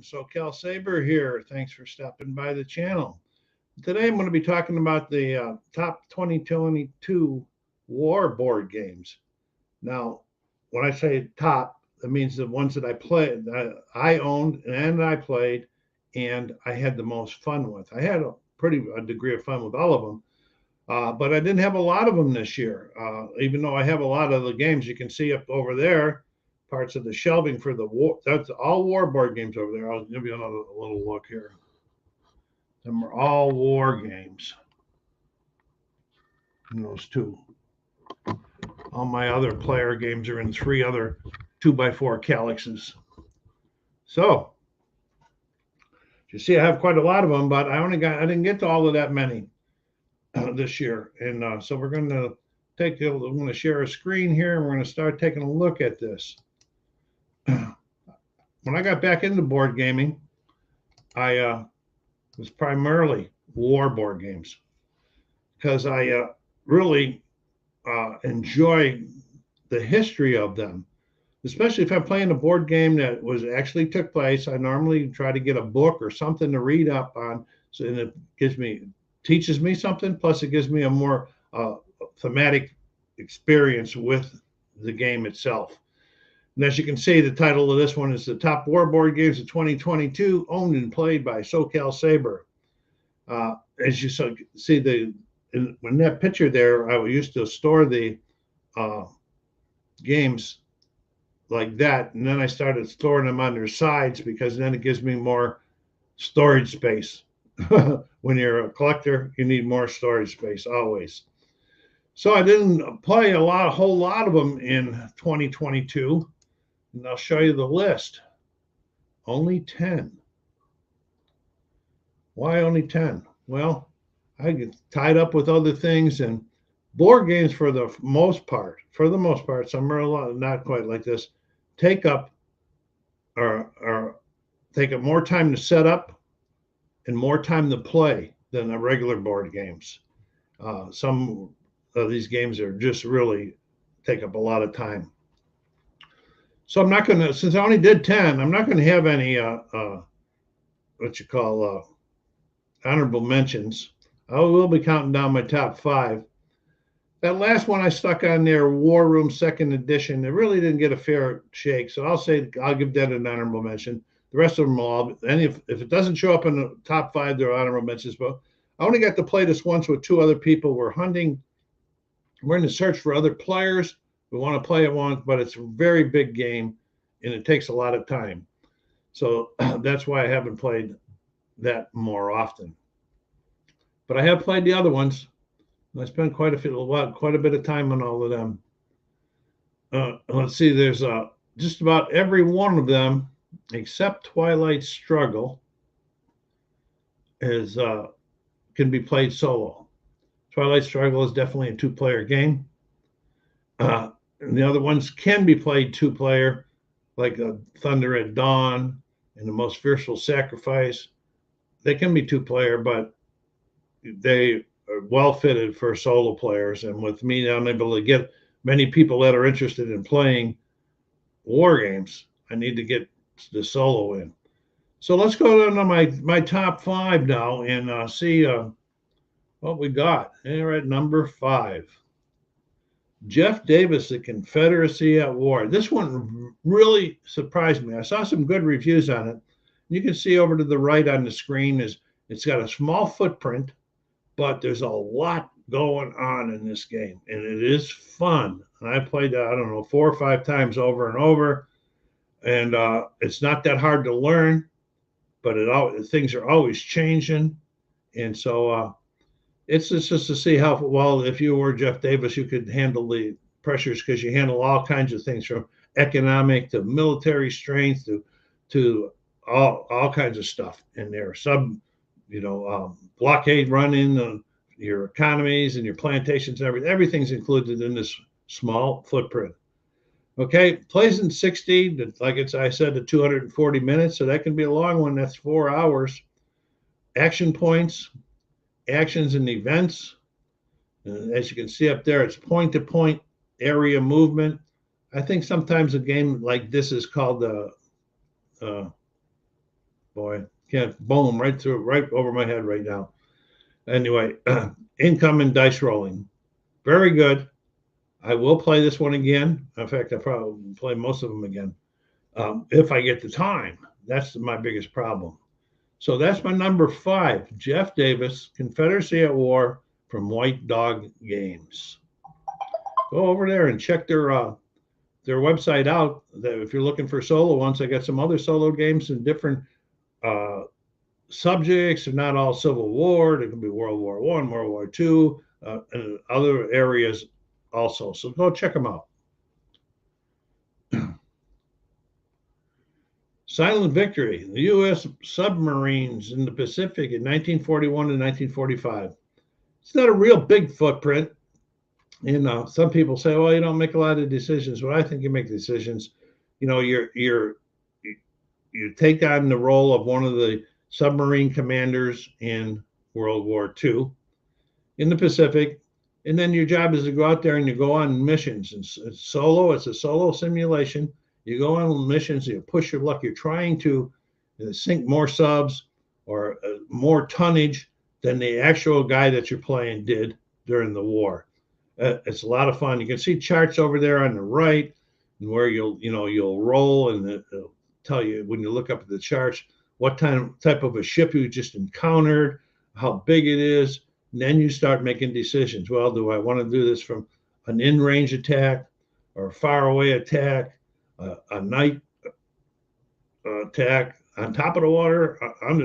SoCalSabre here. Thanks for stopping by the channel. Today I'm going to be talking about the top 2022 war board games. Now, when I say top, that means the ones that I played, that I owned and I played, and I had the most fun with. I had a degree of fun with all of them, but I didn't have a lot of them this year. Even though I have a lot of the games, you can see up over there parts of the shelving for the war. That's all war board games over there. I'll give you another little look here. Them are all war games. And those two. All my other player games are in 3 other 2x4 calyxes. So you see, I have quite a lot of them, but I didn't get to all of that many this year. And so we're going to I'm going to share a screen here, and we're going to start taking a look at this. When I got back into board gaming, I was primarily war board games because I really enjoy the history of them, especially if I'm playing a board game that actually took place. I normally try to get a book or something to read up on, so and it teaches me something. Plus, it gives me a more thematic experience with the game itself. And as you can see, the title of this one is the Top War Board Games of 2022, owned and played by SoCalSabre. As you see, in that picture there, I used to store the games like that, and then I started storing them on their sides because then it gives me more storage space. When you're a collector, you need more storage space always. So I didn't play a whole lot of them in 2022. And I'll show you the list. Only 10. Why only 10? Well, I get tied up with other things, and board games for the most part, some are not quite like this, take up more time to set up and more time to play than the regular board games. Some of these games are just really take up a lot of time. So I'm not going to, since I only did 10, I'm not going to have any honorable mentions. I will be counting down my top 5. That last one I stuck on there, War Room 2nd Edition, it really didn't get a fair shake. So I'll give that an honorable mention. The rest of them all, and if it doesn't show up in the top 5, they're honorable mentions. But I only got to play this once with 2 other people. We're hunting. We're in the search for other players. We want to play it once, but it's a very big game, and it takes a lot of time. So that's why I haven't played that more often. But I have played the other ones. I spent quite a bit of time on all of them. Let's see. There's just about every one of them, except Twilight Struggle, can be played solo. Twilight Struggle is definitely a 2-player game. And the other ones can be played 2-player, like Thunder at Dawn and The Most Fearful Sacrifice. They can be 2-player, but they are well fitted for solo players. And with me unable to get many people that are interested in playing war games, I need to get the solo in. So let's go down to my top 5 now and see what we got. Here at number 5. Jeff Davis, The Confederacy at War. This one really surprised me. I saw some good reviews on it. You can see over to the right on the screen it's got a small footprint, but there's a lot going on in this game, and it is fun. And I played I don't know, 4 or 5 times over and over, and it's not that hard to learn, but things are always changing, and so it's just to see how well, if you were Jeff Davis, you could handle the pressures, because you handle all kinds of things from economic to military strength to all kinds of stuff in there. Blockade running, your economies and your plantations and everything. Everything's included in this small footprint. Okay, plays in 60, like I said, to 240 minutes, so that can be a long one. That's 4 hours. Action points. Actions and events. And as you can see up there, it's point-to-point area movement. I think sometimes a game like this is called boy, can't boom right through, right over my head right now. Anyway, income and dice rolling, very good. I will play this one again. In fact, I probably play most of them again if I get the time. That's my biggest problem. So that's my number 5, Jeff Davis, Confederacy at War from White Dog Games. Go over there and check their website out. If you're looking for solo ones, I got some other solo games in different uh, subjects. They're not all Civil War. They can be World War I, World War II, and other areas also. So go check them out. Silent Victory, the U.S. submarines in the Pacific in 1941 and 1945. It's not a real big footprint. Some people say, well, you don't make a lot of decisions. Well, I think you make decisions. You take on the role of one of the submarine commanders in World War II in the Pacific. And then your job is to go out there and you go on missions. And it's solo. It's a solo simulation. You go on missions, you push your luck. You're trying to sink more subs or more tonnage than the actual guy that you're playing did during the war. It's a lot of fun. You can see charts over there on the right, and where you'll roll, and it'll tell you when you look up at the charts what type of a ship you just encountered, how big it is, and then you start making decisions. Well, do I want to do this from an in-range attack or a far-away attack? A night attack on top of the water,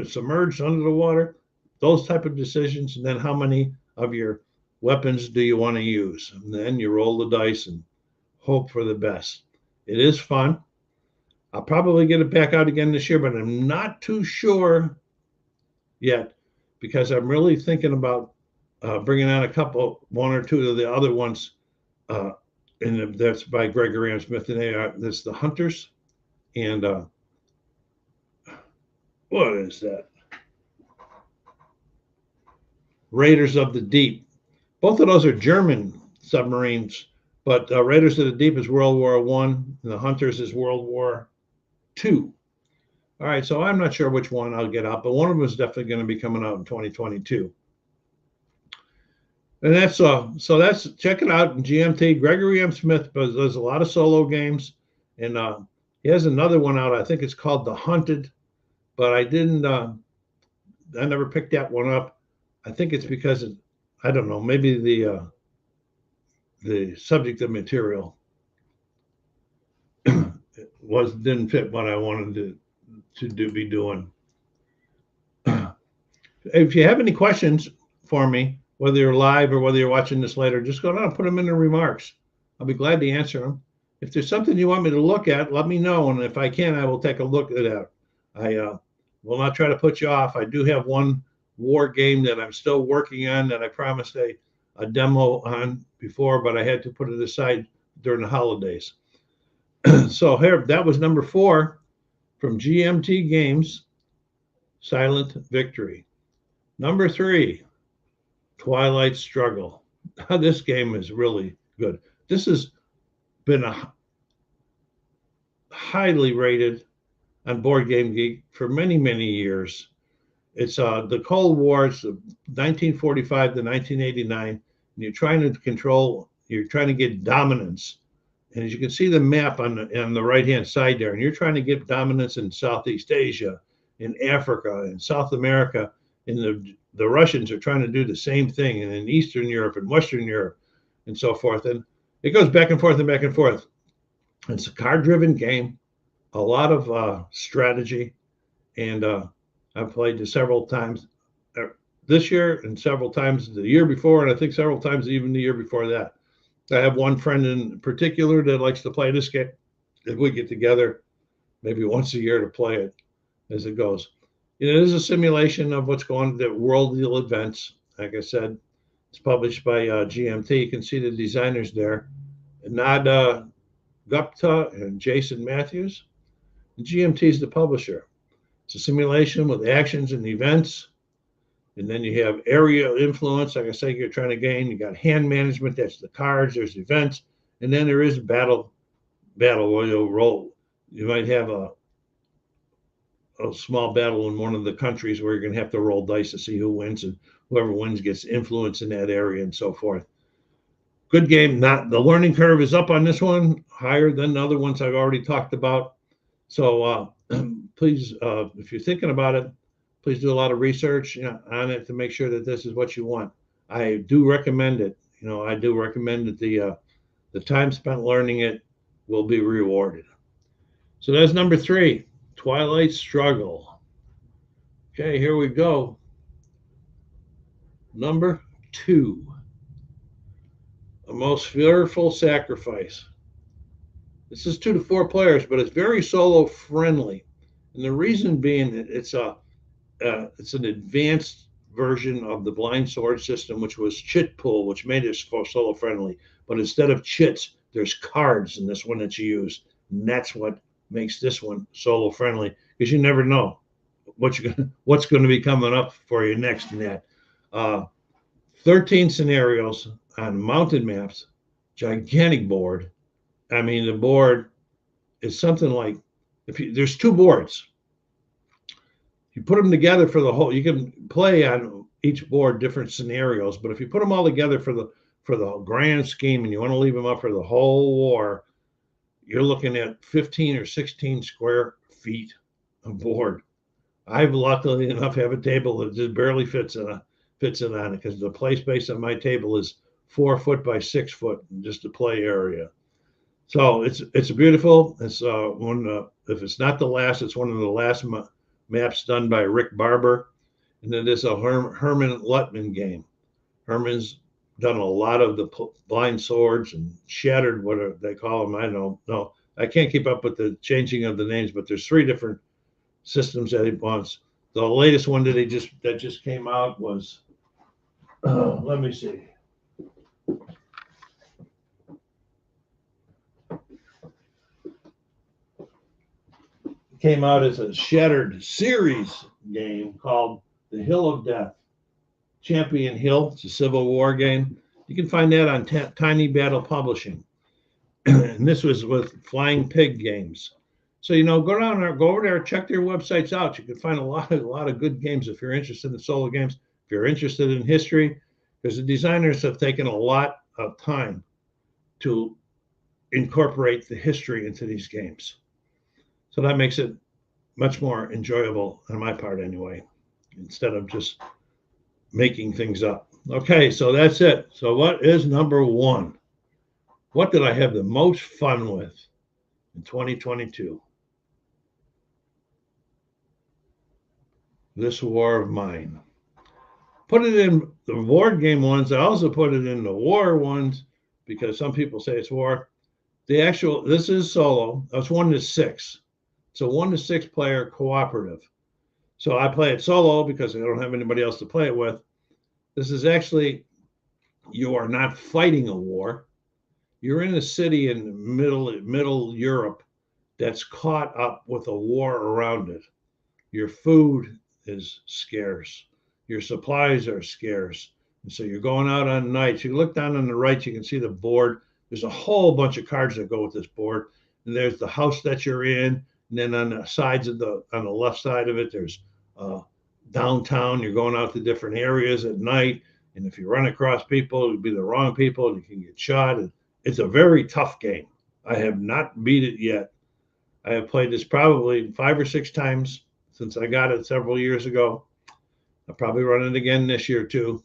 submerged under the water, those type of decisions. And then how many of your weapons do you want to use? And then you roll the dice and hope for the best. It is fun. I'll probably get it back out again this year, but I'm not too sure yet because I'm really thinking about bringing on one or two of the other ones. And that's by Gregory M. Smith, and that's the Hunters, and what is that? Raiders of the Deep. Both of those are German submarines, but Raiders of the Deep is World War I, and the Hunters is World War II. All right, so I'm not sure which one I'll get out, but one of them is definitely going to be coming out in 2022. And that's check it out in GMT. Gregory M. Smith does a lot of solo games, and he has another one out. I think it's called The Hunted, but I never picked that one up. I think it's because I don't know, maybe the subject of material didn't fit what I wanted to be doing. If you have any questions for me, whether you're live or whether you're watching this later, just go down and put them in the remarks. I'll be glad to answer them. If there's something you want me to look at, let me know. And if I can, I will take a look at that. I will not try to put you off. I do have one war game that I'm still working on that I promised a demo on before, but I had to put it aside during the holidays. So here, that was number 4 from GMT Games, Silent Victory. Number 3, Twilight Struggle. This game is really good. This has been a highly rated on Board Game Geek for many, many years. It's the Cold War. It's 1945 to 1989. And you're trying to get dominance. And as you can see the map on the right-hand side there, and you're trying to get dominance in Southeast Asia, in Africa, in South America, and the Russians are trying to do the same thing, and in Eastern Europe and Western Europe and so forth. And it goes back and forth and back and forth. It's a card-driven game, a lot of strategy, and I've played it several times this year and several times the year before, and I think several times even the year before that. I have one friend in particular that likes to play this game. If we get together maybe once a year to play it as it goes. It is a simulation of what's going on, the world events. Like I said, it's published by GMT. You can see the designers there, Nada Gupta and Jason Matthews. And GMT is the publisher. It's a simulation with actions and events. And then you have area influence. Like I say, you're trying to gain. You got hand management. That's the cards. There's events. And then there is battle where you'll roll. You might have a a small battle in one of the countries where you're going to have to roll dice to see who wins, and whoever wins gets influence in that area and so forth. Good game. Not the learning curve is up on this one, higher than the other ones I've already talked about. So please, if you're thinking about it, please do a lot of research on it to make sure that this is what you want. I do recommend it. I do recommend that the time spent learning it will be rewarded. So that's number 3, Twilight Struggle. Okay, here we go. Number 2, A Most Fearful Sacrifice. This is 2 to 4 players, but it's very solo friendly. And the reason being that it's an advanced version of the blind sword system, which was chit pool, which made it solo friendly. But instead of chits, there's cards in this one that you use. And that's what makes this one solo friendly, because you never know what's going to be coming up for you next in that. 13 scenarios on mounted maps, gigantic board. I mean, the board is something like, there's 2 boards. You put them together for the whole, you can play on each board different scenarios, but if you put them all together for the grand scheme and you want to leave them up for the whole war, you're looking at 15 or 16 square feet of board. I've luckily enough have a table that just barely fits in on it, because the play space on my table is 4 foot by 6 foot, just a play area. So it's beautiful. It's if it's not the last, it's one of the last maps done by Rick Barber, and it is a Herman Luttman game. Herman's done a lot of the blind swords and shattered, what they call them. I don't know. I can't keep up with the changing of the names, but there's 3 different systems that he wants. The latest one that just came out was, let me see. Came out as a shattered series game called The Hill of Death. Champion Hill. It's a Civil War game. You can find that on Tiny Battle Publishing. And this was with Flying Pig Games. So go over there, check their websites out. You can find a lot of good games if you're interested in solo games. If you're interested in history, because the designers have taken a lot of time to incorporate the history into these games. So that makes it much more enjoyable on my part anyway, instead of just making things up. Okay, so that's it. So what is number 1? What did I have the most fun with in 2022? This War of Mine. Put it in the board game ones. I also put it in the war ones, because some people say it's war. This is solo. It's 1 to 6. It's a 1 to 6 player cooperative. So I play it solo because I don't have anybody else to play it with. This is actually, you are not fighting a war. You're in a city in middle Europe that's caught up with a war around it. Your food is scarce. Your supplies are scarce. And so you're going out on nights. You look down on the right, you can see the board. There's a whole bunch of cards that go with this board. And there's the house that you're in. And then on the sides on the left side of it, there's downtown. You're going out to different areas at night. And if you run across people, it'll be the wrong people, and you can get shot. And it's a very tough game. I have not beat it yet. I have played this probably 5 or 6 times since I got it several years ago. I'll probably run it again this year too.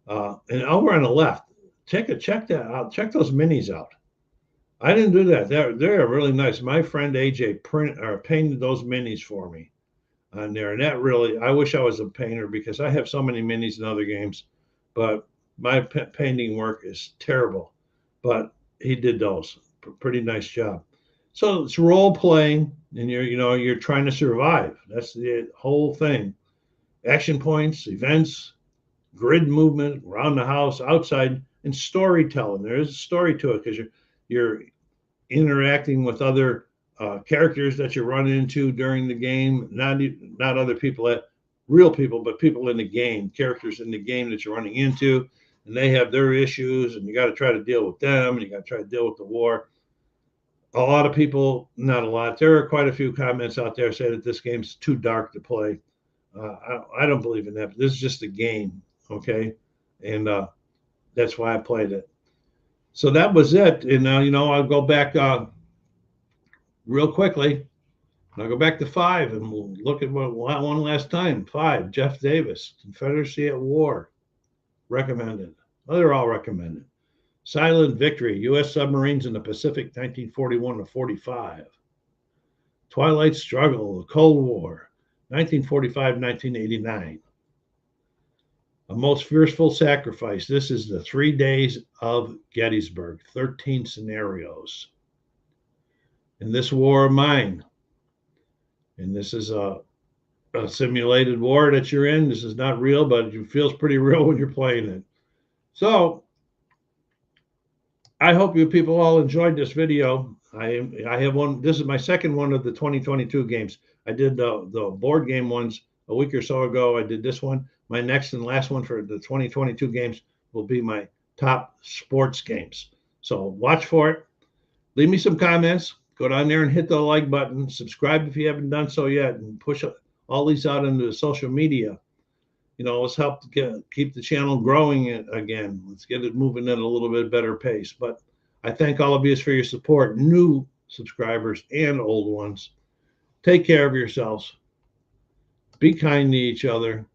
And over on the left, check that out. Check those minis out. I didn't do that. They're really nice. My friend AJ painted those minis for me on there, and that really, I wish I was a painter, because I have so many minis in other games, but my painting work is terrible. But he did those. Pretty nice job. So it's role playing, and you're trying to survive. That's the whole thing. Action points, events, grid movement around the house, outside, and storytelling. There is a story to it, because you're interacting with other characters that you run into during the game. Not other people, real people, but people in the game, characters in the game that you're running into, and they have their issues, and you got to try to deal with them, and you got to try to deal with the war. a lot of people, not a lot, there are quite a few comments out there saying that this game's too dark to play. I don't believe in that. This is just a game, okay? And that's why I played it. So that was it. And I'll go back real quickly. I'll go back to 5 and we'll look at one last time. 5, Jeff Davis, Confederacy at War, recommended. Well, they're all recommended. Silent Victory, U.S. Submarines in the Pacific, 1941 to 45. Twilight Struggle, the Cold War, 1945-1989. A Most Fearful Sacrifice. This is the 3 days of Gettysburg, 13 scenarios. In This War of Mine, and this is a simulated war that you're in. This is not real, but it feels pretty real when you're playing it. So I hope you people all enjoyed this video. I have one. This is my second one of the 2022 games. I did the board game ones a week or so ago. I did this one. My next and last one for the 2022 games will be my top sports games. So watch for it. Leave me some comments. Go down there and hit the like button. Subscribe if you haven't done so yet, and push all these out into the social media. Let's help keep the channel growing again. Let's get it moving at a little bit better pace. But I thank all of you for your support, new subscribers and old ones. Take care of yourselves. Be kind to each other.